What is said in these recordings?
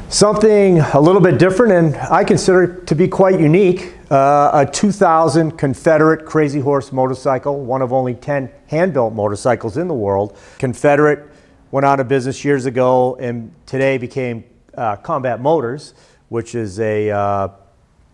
Something a little bit different and I consider it to be quite unique. A 2000 Confederate Crazy Horse motorcycle, one of only 10 hand-built motorcycles in the world. Confederate went out of business years ago and today became Combat Motors, which is a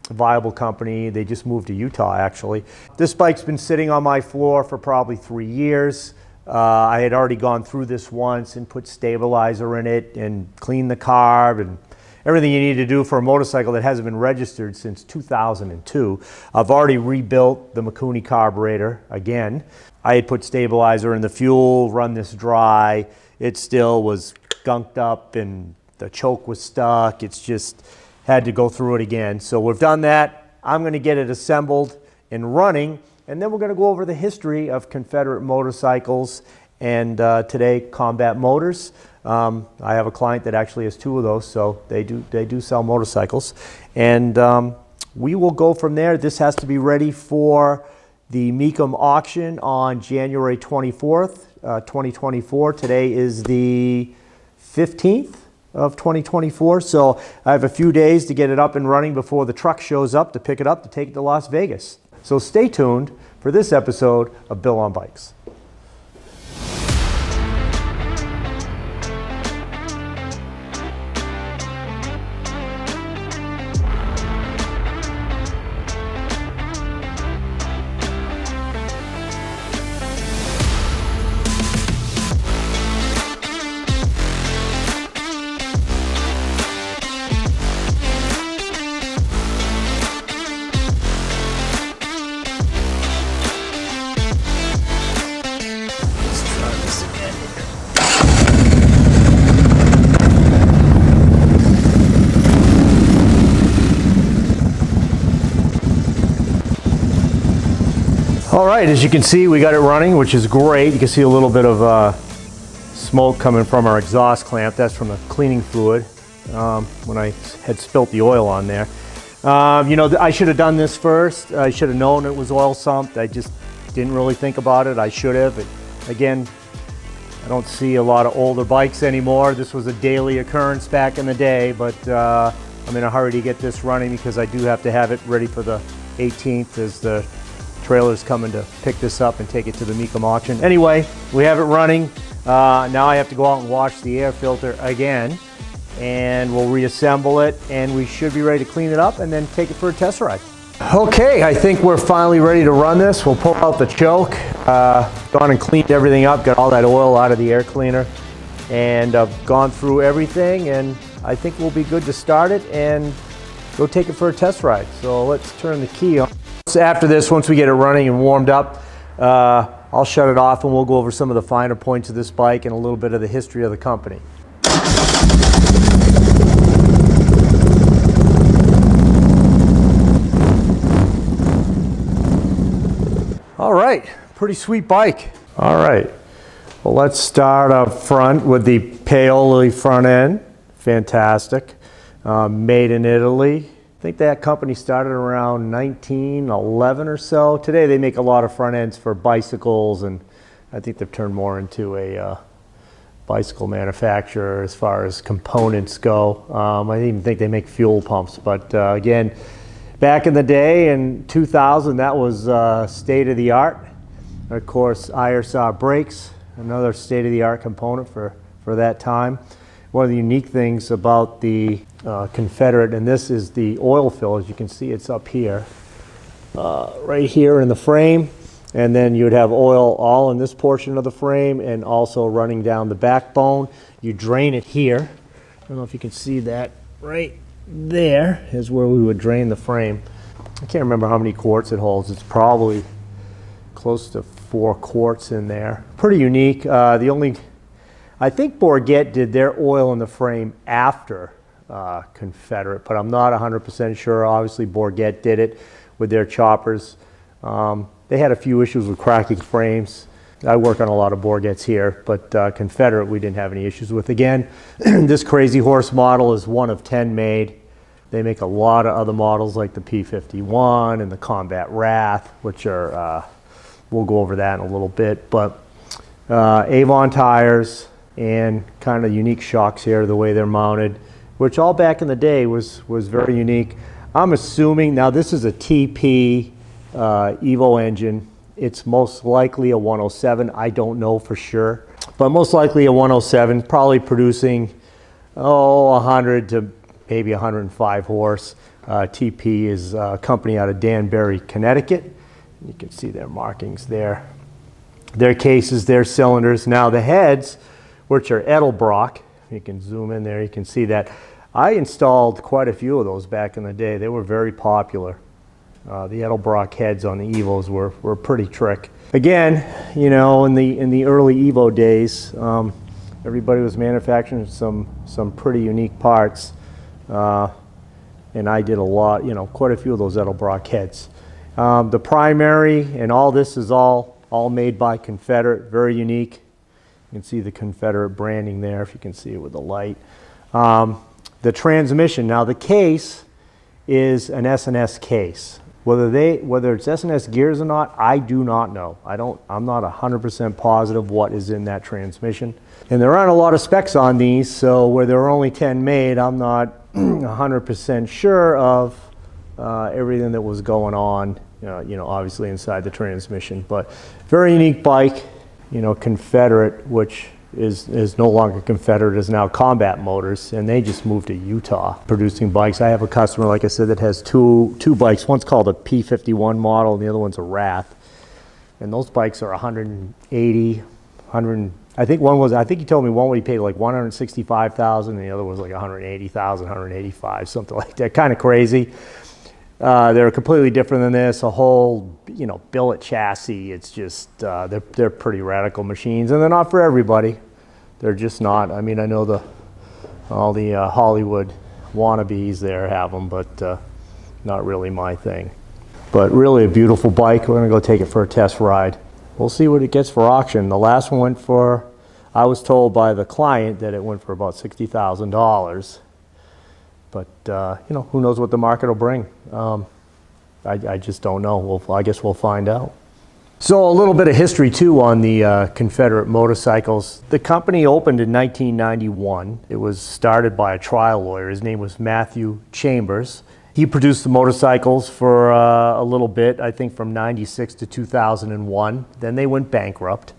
viable company. They just moved to Utah, actually. This bike's been sitting on my floor for probably 3 years. I had already gone through this once and put stabilizer in it and cleaned the carb and everything you need to do for a motorcycle that hasn't been registered since 2002. I've already rebuilt the Mecum carburetor again. I had put stabilizer in the fuel, run this dry. It still was gunked up and the choke was stuck. It's just had to go through it again. So we've done that. I'm going to get it assembled and running. And then we're going to go over the history of Confederate motorcycles and today Combat Motors. I have a client that actually has 2 of those, so they do sell motorcycles. And we will go from there. This has to be ready for the Mecum auction on January 24th, 2024. Today is the 15th of 2024, so I have a few days to get it up and running before the truck shows up to pick it up to take it to Las Vegas. So stay tuned for this episode of Bill on Bikes. All right, as you can see, we got it running, which is great. You can see a little bit of smoke coming from our exhaust clamp. That's from the cleaning fluid when I had spilt the oil on there. You know, I should have done this first. I should have known it was oil sumped. I just didn't really think about it. I should have. Again, I don't see a lot of older bikes anymore. This was a daily occurrence back in the day, but I'm in a hurry to get this running because I do have to have it ready for the 18th as the trailer's coming to pick this up and take it to the Mecum auction. Anyway, we have it running. Now I have to go out and wash the air filter again, and we'll reassemble it, and we should be ready to clean it up and then take it for a test ride. Okay, I think we're finally ready to run this. We'll pull out the choke. Gone and cleaned everything up, got all that oil out of the air cleaner, and I've gone through everything, and I think we'll be good to start it and go take it for a test ride. So let's turn the key on. So after this, once we get it running and warmed up, I'll shut it off and we'll go over some of the finer points of this bike and a little bit of the history of the company. All right, pretty sweet bike. All right, well, let's start up front with the Paoli front end. Fantastic. Made in Italy. I think that company started around 1911 or so. Today they make a lot of front ends for bicycles, and I think they've turned more into a bicycle manufacturer as far as components go. I even think they make fuel pumps, but again, back in the day in 2000, that was state of the art. Of course, IRSR brakes, another state of the art component for that time. One of the unique things about the Confederate, and this is the oil fill, as you can see, it's up here, right here in the frame, and then you would have oil all in this portion of the frame and also running down the backbone. You drain it here. I don't know if you can see that. Right there is where we would drain the frame. I can't remember how many quarts it holds. It's probably close to 4 quarts in there. Pretty unique. I think Bourget did their oil in the frame after Confederate, but I'm not 100% sure. Obviously, Bourget did it with their choppers. They had a few issues with cracking frames. I work on a lot of Bourgets here, but Confederate we didn't have any issues with. Again, this Crazy Horse model is one of 10 made. They make a lot of other models like the P51 and the Combat Wrath, which are, we'll go over that in a little bit, but Avon tires and kind of unique shocks here, the way they're mounted. which all back in the day was very unique. I'm assuming, now this is a TP Evo engine. It's most likely a 107. I don't know for sure, but most likely a 107, probably producing, 100 to maybe 105 horse. TP is a company out of Danbury, Connecticut. You can see their markings there. Their cases, their cylinders. Now the heads, which are Edelbrock, you can zoom in there, you can see that. I installed quite a few of those back in the day. They were very popular. The Edelbrock heads on the Evos were pretty trick. Again, you know, in the early Evo days, everybody was manufacturing some pretty unique parts, and I did a lot, you know, quite a few of those Edelbrock heads. The primary and all this is all made by Confederate, very unique. You can see the Confederate branding there, if you can see it with the light. The transmission, now the case is an S&S case. Whether it's S&S gears or not, I do not know. I'm not 100% positive what is in that transmission. And there aren't a lot of specs on these, so where there are only 10 made, I'm not 100% sure of everything that was going on, you know, obviously inside the transmission. But very unique bike, you know, Confederate, which is no longer Confederate, is now Combat Motors, and they just moved to Utah producing bikes. I have a customer, like I said, that has two bikes. One's called a P51 model, and the other one's a Wrath. And those bikes are 180, 100. I think he told me one he paid like 165,000, and the other was like 180,000, 185, something like that. Kind of crazy. They're completely different than this. A whole, you know, billet chassis. It's just they're pretty radical machines, and they're not for everybody. They're just not. I mean, I know all the Hollywood wannabes there have them, but not really my thing. But really a beautiful bike. We're gonna go take it for a test ride. We'll see what it gets for auction. The last one went for, I was told by the client that it went for about $60,000. But, you know, who knows what the market will bring. I just don't know. I guess we'll find out. So a little bit of history, too, on the Confederate motorcycles. The company opened in 1991. It was started by a trial lawyer. His name was Mecum Chambers. He produced the motorcycles for a little bit, I think from 96 to 2001. Then they went bankrupt.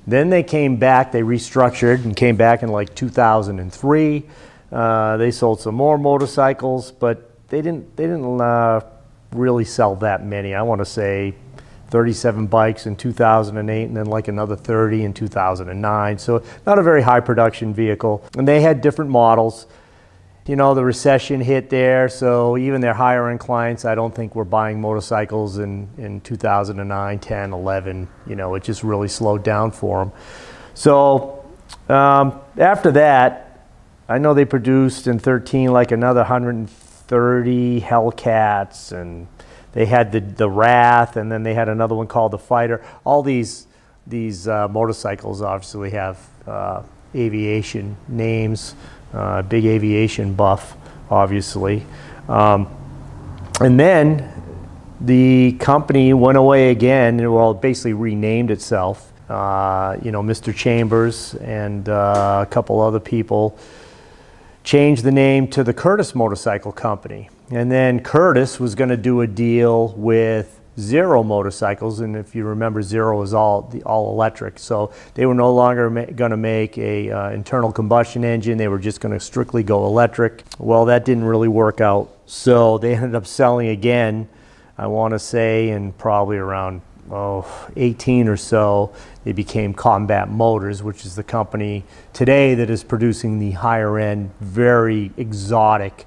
Then they came back, they restructured and came back in like 2003. They sold some more motorcycles, but they didn't really sell that many. I want to say 37 bikes in 2008, and then like another 30 in 2009. So not a very high production vehicle. And they had different models. You know, the recession hit there, so even their higher end clients, I don't think were buying motorcycles in 2009, 10, 11. You know, it just really slowed down for them. So after that, I know they produced in 13 like another 130 Hellcats, and they had the Wrath, and then they had another one called the Fighter. All these motorcycles obviously have aviation names, big aviation buff, obviously. And then the company went away again, well, it basically renamed itself. You know, Mr. Chambers and a couple other people changed the name to the Curtis Motorcycle Company. And then Curtis was going to do a deal with Zero Motorcycles, and if you remember, Zero is all electric. So they were no longer going to make a internal combustion engine. They were just going to strictly go electric. Well, that didn't really work out. So they ended up selling again, I want to say, in probably around 18 or so. They became Combat Motors, which is the company today that is producing the higher end, very exotic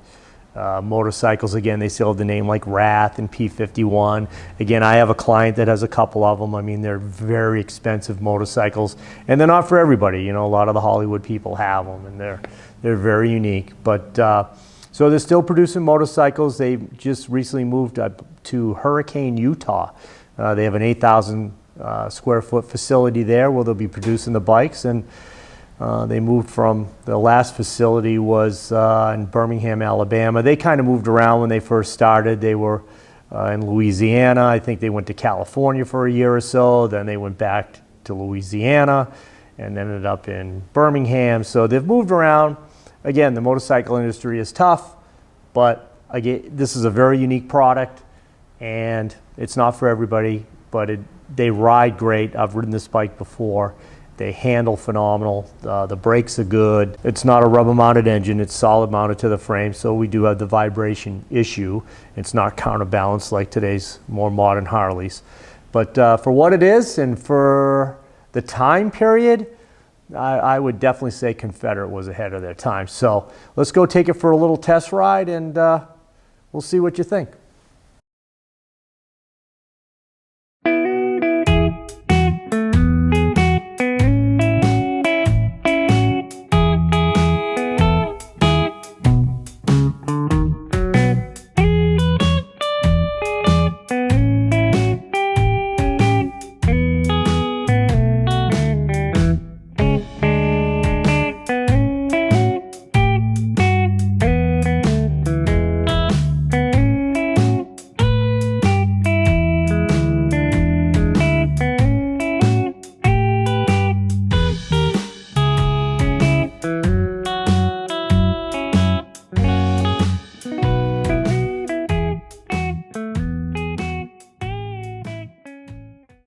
motorcycles. Again, they still have the name like Wrath and P51. Again, I have a client that has a couple of them. I mean, they're very expensive motorcycles, and they're not for everybody. You know, a lot of the Hollywood people have them, and they're very unique. But so they're still producing motorcycles. They just recently moved to Hurricane, Utah. They have an 8,000 square foot facility there where they'll be producing the bikes, and they moved from, the last facility was in Birmingham, Alabama. They kind of moved around when they first started. They were in Louisiana. I think they went to California for a year or so. Then they went back to Louisiana and ended up in Birmingham. So they've moved around. again, the motorcycle industry is tough, but again, this is a very unique product, and it's not for everybody, but they ride great. I've ridden this bike before. They handle phenomenal. The brakes are good. It's not a rubber mounted engine. It's solid mounted to the frame. So we do have the vibration issue. It's not counterbalanced like today's more modern Harleys. But for what it is and for the time period, I would definitely say Confederate was ahead of their time. So let's go take it for a little test ride, and we'll see what you think.